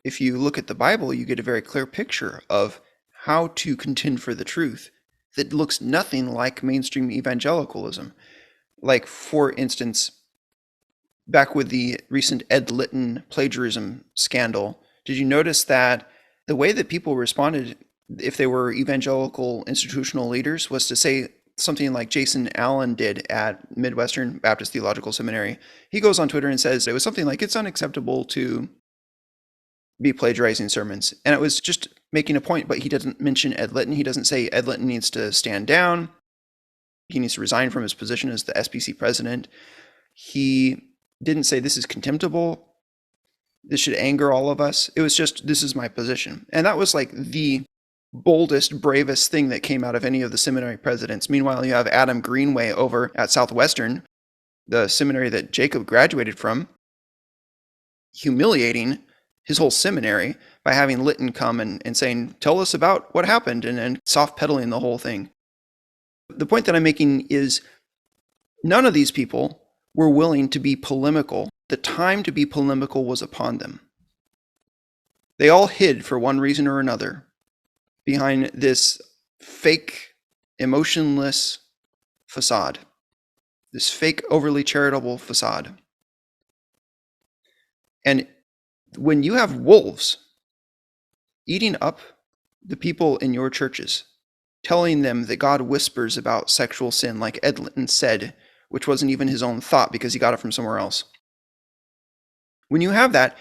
if you look at the Bible, you get a very clear picture of how to contend for the truth that looks nothing like mainstream evangelicalism. Like, for instance, back with the recent Ed Litton plagiarism scandal, did you notice that the way that people responded, if they were evangelical institutional leaders, was to say something like Jason Allen did at Midwestern Baptist Theological Seminary? He goes on Twitter and says it was something like, it's unacceptable to be plagiarizing sermons. And it was just making a point, but he doesn't mention Ed Litton. He doesn't say Ed Litton needs to stand down. He needs to resign from his position as the SBC president. He didn't say this is contemptible, this should anger all of us. It was just, this is my position. And that was like the boldest, bravest thing that came out of any of the seminary presidents. Meanwhile, you have Adam Greenway over at Southwestern, the seminary that Jacob graduated from, humiliating his whole seminary by having Litton come and saying, tell us about what happened, and soft pedaling the whole thing. The point that I'm making is none of these people were willing to be polemical. The time to be polemical was upon them. They all hid, for one reason or another, behind this fake, emotionless facade, this fake, overly charitable facade. And when you have wolves eating up the people in your churches, telling them that God whispers about sexual sin, like Ed Litton said, which wasn't even his own thought because he got it from somewhere else. When you have that,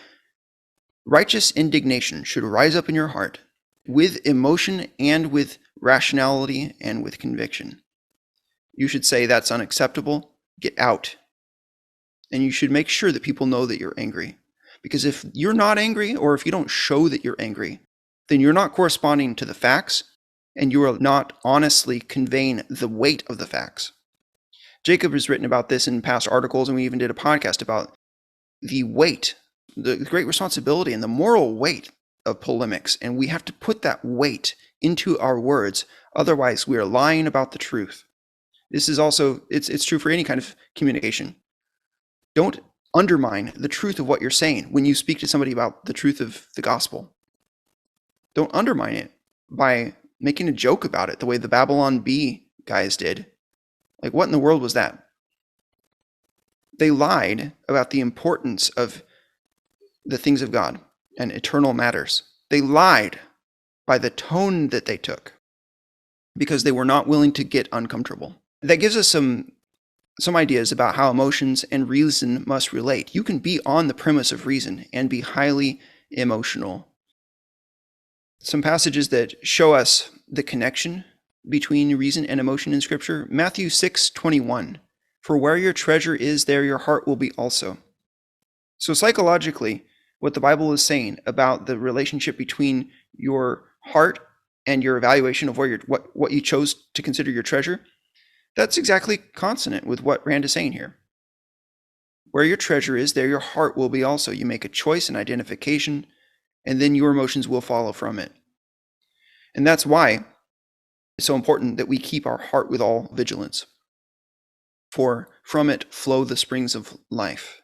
righteous indignation should rise up in your heart with emotion and with rationality and with conviction. You should say, that's unacceptable, get out. And you should make sure that people know that you're angry. Because if you're not angry, or if you don't show that you're angry, then you're not corresponding to the facts, and you are not honestly conveying the weight of the facts. Jacob has written about this in past articles, and we even did a podcast about the weight, the great responsibility and the moral weight of polemics. And we have to put that weight into our words. Otherwise, we are lying about the truth. This is also, it's true for any kind of communication. Don't undermine the truth of what you're saying when you speak to somebody about the truth of the gospel. Don't undermine it by making a joke about it the way the Babylon Bee guys did. Like, what in the world was that? They lied about the importance of the things of God and eternal matters. They lied by the tone that they took because they were not willing to get uncomfortable. That gives us some ideas about how emotions and reason must relate. You can be on the premise of reason and be highly emotional. Some passages that show us the connection between reason and emotion in Scripture. Matthew 6:21. For where your treasure is, there your heart will be also. So psychologically, what the Bible is saying about the relationship between your heart and your evaluation of where what you chose to consider your treasure, that's exactly consonant with what Rand is saying here. Where your treasure is, there your heart will be also. You make a choice and identification, and then your emotions will follow from it. And that's why it's so important that we keep our heart with all vigilance. for from it flow the springs of life,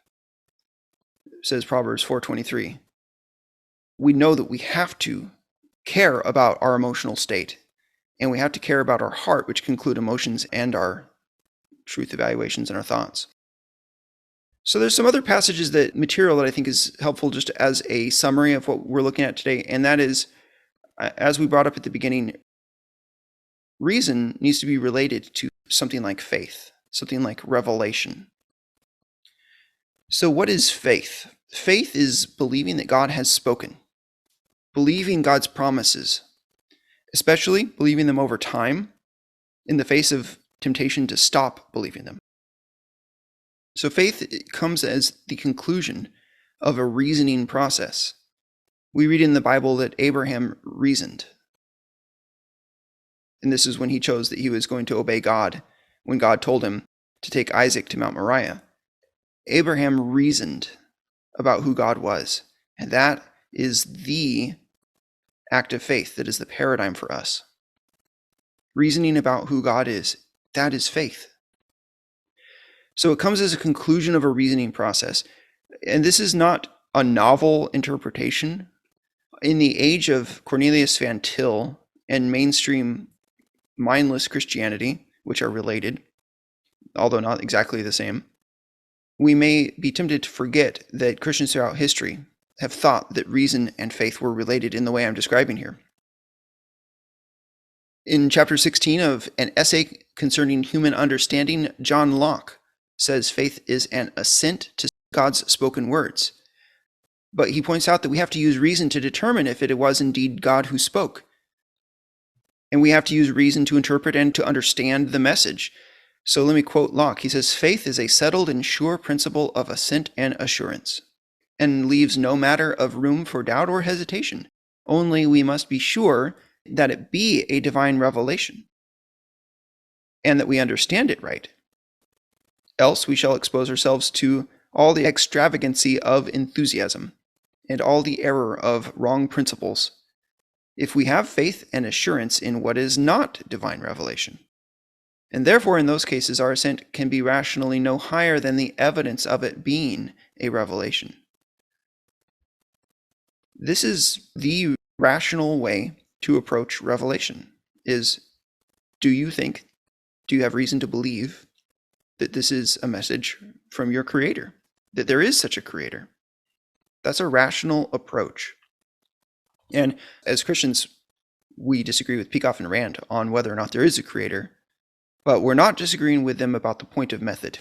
says Proverbs 4:23. We know that we have to care about our emotional state, and we have to care about our heart, which can include emotions and our truth evaluations and our thoughts. So there's some other passages material that I think is helpful just as a summary of what we're looking at today, and that is, as we brought up at the beginning, reason needs to be related to something like faith, something like revelation. So what is faith? Faith is believing that God has spoken, believing God's promises, especially believing them over time in the face of temptation to stop believing them. So faith comes as the conclusion of a reasoning process. We read in the Bible that Abraham reasoned. And this is when he chose that he was going to obey God, when God told him to take Isaac to Mount Moriah. Abraham reasoned about who God was, and that is the act of faith that is the paradigm for us. Reasoning about who God is, that is faith. So it comes as a conclusion of a reasoning process. And this is not a novel interpretation. In the age of Cornelius Van Til and mainstream mindless Christianity, which are related, although not exactly the same, we may be tempted to forget that Christians throughout history have thought that reason and faith were related in the way I'm describing here. In chapter 16 of An Essay Concerning Human Understanding, John Locke says faith is an assent to God's spoken words. But he points out that we have to use reason to determine if it was indeed God who spoke. And we have to use reason to interpret and to understand the message. So let me quote Locke. He says, "Faith is a settled and sure principle of assent and assurance, and leaves no matter of room for doubt or hesitation. Only we must be sure that it be a divine revelation, and that we understand it right. Else we shall expose ourselves to all the extravagancy of enthusiasm, and all the error of wrong principles, if we have faith and assurance in what is not divine revelation. And therefore in those cases our assent can be rationally no higher than the evidence of it being a revelation." This is the rational way to approach revelation, is, do you have reason to believe that this is a message from your creator, that there is such a creator? That's a rational approach. And as Christians, we disagree with Peikoff and Rand on whether or not there is a creator, but we're not disagreeing with them about the point of method,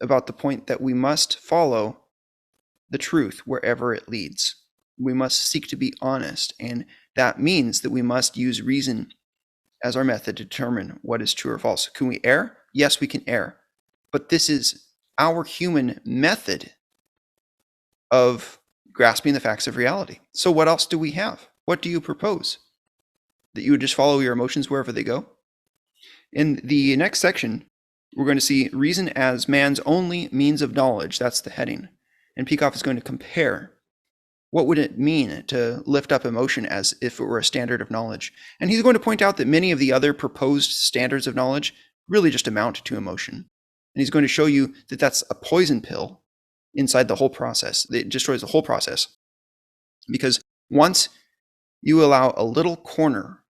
about the point that we must follow the truth wherever it leads. We must seek to be honest, and that means that we must use reason as our method to determine what is true or false. Can we err? Yes, we can err. But this is our human method of grasping the facts of reality. So what else do we have? What do you propose? That you would just follow your emotions wherever they go? In the next section, we're going to see reason as man's only means of knowledge. That's the heading. And Peikoff is going to compare what would it mean to lift up emotion as if it were a standard of knowledge. And he's going to point out that many of the other proposed standards of knowledge really just amount to emotion. And he's going to show you that that's a poison pill inside the whole process. It destroys the whole process. Because once you allow a little corner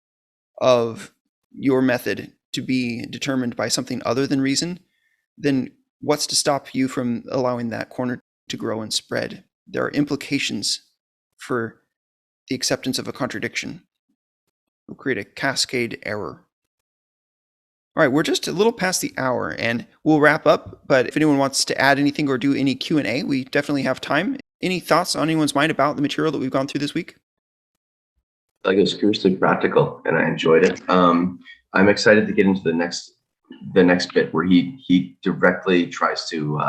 of your method to be determined by something other than reason, then what's to stop you from allowing that corner to grow and spread? There are implications for the acceptance of a contradiction. It will create a cascade error. All right, we're just a little past the hour, and we'll wrap up. But if anyone wants to add anything or do any Q&A, we definitely have time. Any thoughts on anyone's mind about the material that we've gone through this week? Like, it was curiously practical, and I enjoyed it. I'm excited to get into the next bit where he directly tries to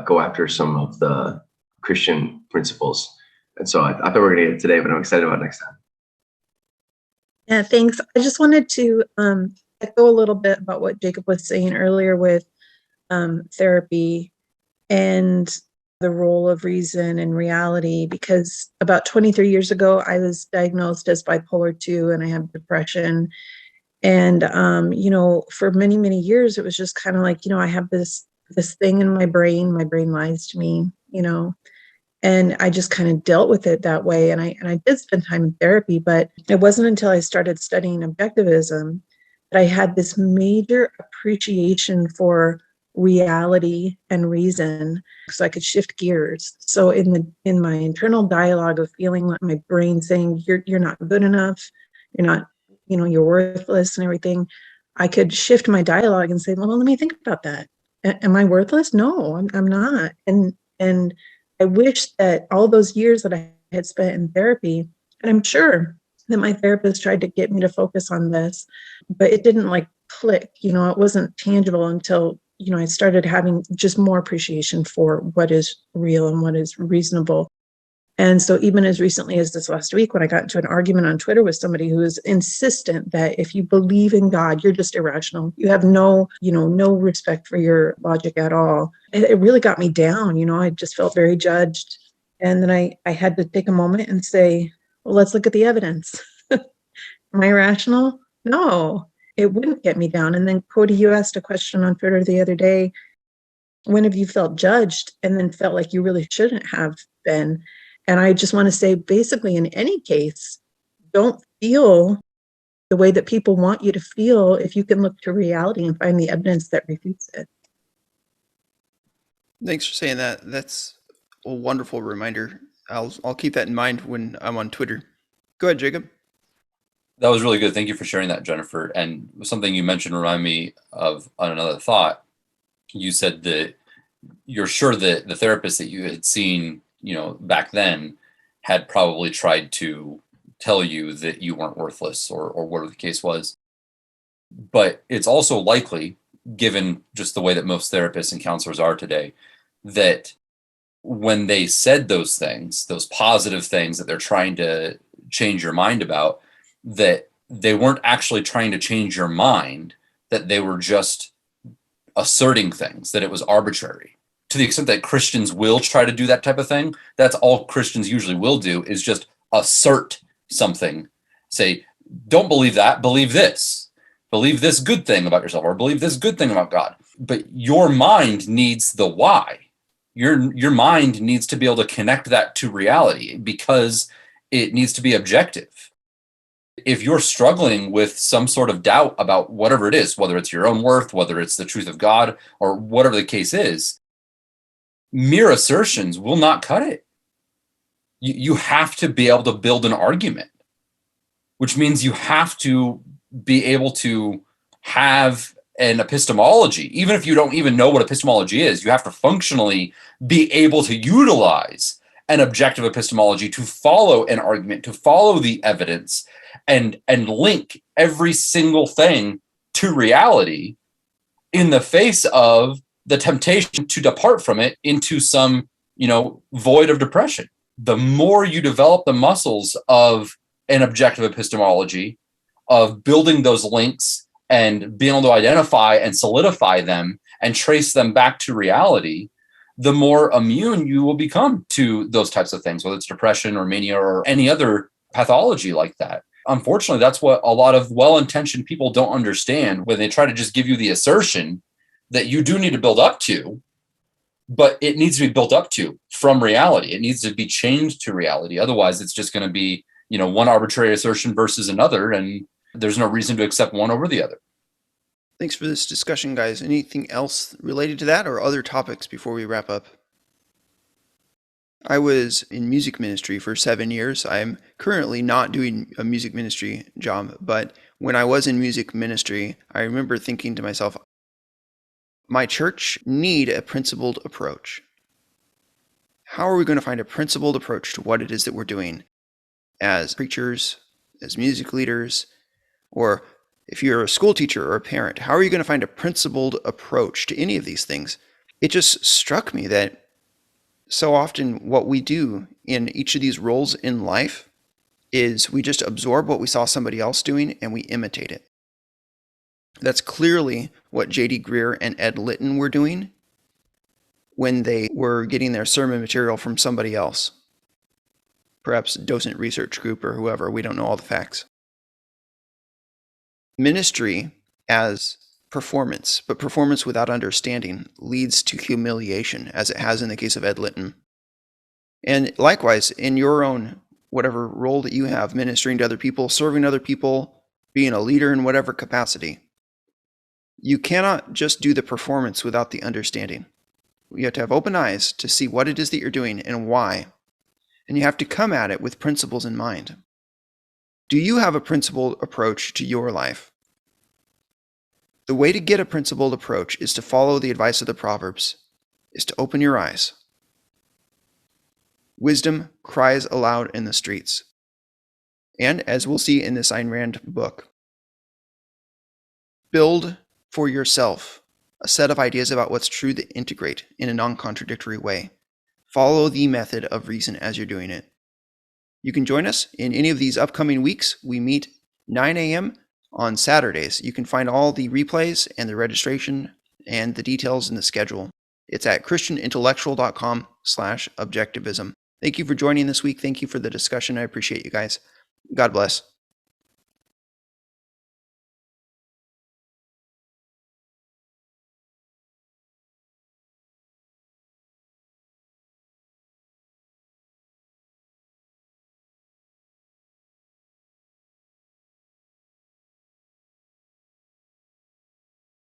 go after some of the Christian principles. And so I thought we were going to get it today, but I'm excited about next time. Yeah, thanks. I just wanted to echo a little bit about what Jacob was saying earlier with therapy and the role of reason and reality, because about 23 years ago, I was diagnosed as bipolar 2 and I have depression. And, for many, many years, it was just kind of like, I have this thing in my brain lies to me, and I just kind of dealt with it that way. And I did spend time in therapy, but it wasn't until I started studying objectivism that I had this major appreciation for reality and reason, so I could shift gears. So in my internal dialogue of feeling like my brain saying you're not good enough, you're not, you're worthless and everything, I could shift my dialogue and say, well, let me think about that. Am I worthless? No, I'm not. And I wish that all those years that I had spent in therapy, and I'm sure that my therapist tried to get me to focus on this, but it didn't like click, it wasn't tangible until, I started having just more appreciation for what is real and what is reasonable. And so even as recently as this last week, when I got into an argument on Twitter with somebody who was insistent that if you believe in God, you're just irrational. You have no respect for your logic at all. It really got me down. I just felt very judged. And then I had to take a moment and say, well, let's look at the evidence. Am I irrational? No, it wouldn't get me down. And then Cody, you asked a question on Twitter the other day. When have you felt judged and then felt like you really shouldn't have been? And I just want to say, basically, in any case, don't feel the way that people want you to feel if you can look to reality and find the evidence that refutes it. Thanks for saying that. That's a wonderful reminder. I'll keep that in mind when I'm on Twitter. Go ahead, Jacob. That was really good. Thank you for sharing that, Jennifer. And something you mentioned reminded me of another thought. You said that you're sure that the therapist that you had seen, back then had probably tried to tell you that you weren't worthless or whatever the case was. But it's also likely, given just the way that most therapists and counselors are today, that when they said those things, those positive things that they're trying to change your mind about, that they weren't actually trying to change your mind, that they were just asserting things, that it was arbitrary. To the extent that Christians will try to do that type of thing, that's all Christians usually will do, is just assert something. Say, don't believe that, believe this. Believe this good thing about yourself, or believe this good thing about God. But your mind needs the why. Your mind needs to be able to connect that to reality because it needs to be objective. If you're struggling with some sort of doubt about whatever it is, whether it's your own worth, whether it's the truth of God, or whatever the case is, mere assertions will not cut it. You have to be able to build an argument, which means you have to be able to have an epistemology. Even if you don't even know what epistemology is, you have to functionally be able to utilize an objective epistemology to follow an argument, to follow the evidence, and link every single thing to reality in the face of the temptation to depart from it into some, void of depression. The more you develop the muscles of an objective epistemology, of building those links and being able to identify and solidify them and trace them back to reality, the more immune you will become to those types of things, whether it's depression or mania or any other pathology like that. Unfortunately, that's what a lot of well-intentioned people don't understand when they try to just give you the assertion that you do need to build up to, but it needs to be built up to from reality. It needs to be changed to reality. Otherwise, it's just going to be, one arbitrary assertion versus another, and there's no reason to accept one over the other. Thanks for this discussion, guys. Anything else related to that or other topics before we wrap up? I was in music ministry for 7 years. I'm currently not doing a music ministry job, but when I was in music ministry, I remember thinking to myself, my church need a principled approach. How are we going to find a principled approach to what it is that we're doing as preachers, as music leaders, or if you're a school teacher or a parent? How are you going to find a principled approach to any of these things? It just struck me that so often what we do in each of these roles in life is we just absorb what we saw somebody else doing and we imitate it. That's clearly what J.D. Greer and Ed Litton were doing when they were getting their sermon material from somebody else. Perhaps a docent research group or whoever, we don't know all the facts. ministry as performance, but performance without understanding leads to humiliation, as it has in the case of Ed Litton. And likewise, in your own whatever role that you have, ministering to other people, serving other people, being a leader in whatever capacity, you cannot just do the performance without the understanding. You have to have open eyes to see what it is that you're doing and why. And you have to come at it with principles in mind. Do you have a principled approach to your life? The way to get a principled approach is to follow the advice of the Proverbs, is to open your eyes. Wisdom cries aloud in the streets. And as we'll see in this Ayn Rand book, build for yourself a set of ideas about what's true that integrate in a non-contradictory way. Follow the method of reason as you're doing it. You can join us in any of these upcoming weeks. We meet 9 a.m. on Saturdays. You can find all the replays and the registration and the details in the schedule. It's at christianintellectual.com/objectivism. Thank you for joining this week. Thank you for the discussion. I appreciate you guys. God bless.